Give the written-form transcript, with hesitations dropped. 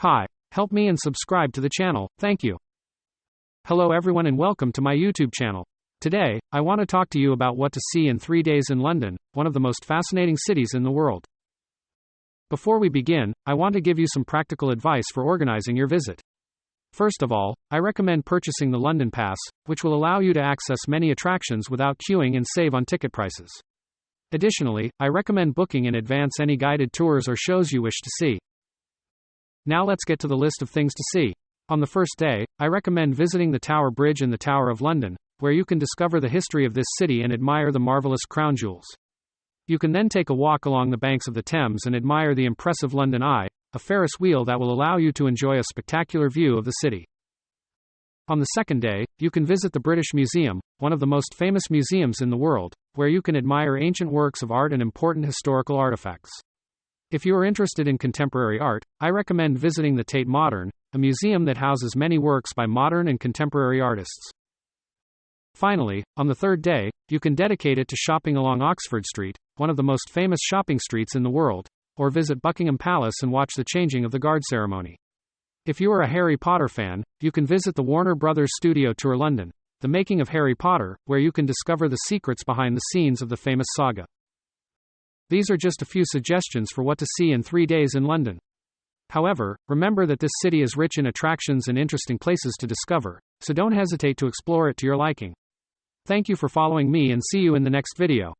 Hi, help me and subscribe to the channel, thank you. Hello everyone and welcome to my YouTube channel. Today, I want to talk to you about what to see in 3 days in London, one of the most fascinating cities in the world. Before we begin, I want to give you some practical advice for organizing your visit. First of all, I recommend purchasing the London Pass, which will allow you to access many attractions without queuing and save on ticket prices. Additionally, I recommend booking in advance any guided tours or shows you wish to see. Now let's get to the list of things to see. On the first day, I recommend visiting the Tower Bridge and the Tower of London, where you can discover the history of this city and admire the marvelous crown jewels. You can then take a walk along the banks of the Thames and admire the impressive London Eye, a Ferris wheel that will allow you to enjoy a spectacular view of the city. On the second day, you can visit the British Museum, one of the most famous museums in the world, where you can admire ancient works of art and important historical artifacts. If you are interested in contemporary art, I recommend visiting the Tate Modern, a museum that houses many works by modern and contemporary artists. Finally, on the third day, you can dedicate it to shopping along Oxford Street, one of the most famous shopping streets in the world, or visit Buckingham Palace and watch the changing of the guard ceremony. If you are a Harry Potter fan, you can visit the Warner Brothers Studio Tour London, the making of Harry Potter, where you can discover the secrets behind the scenes of the famous saga. These are just a few suggestions for what to see in 3 days in London. However, remember that this city is rich in attractions and interesting places to discover, so don't hesitate to explore it to your liking. Thank you for following me and see you in the next video.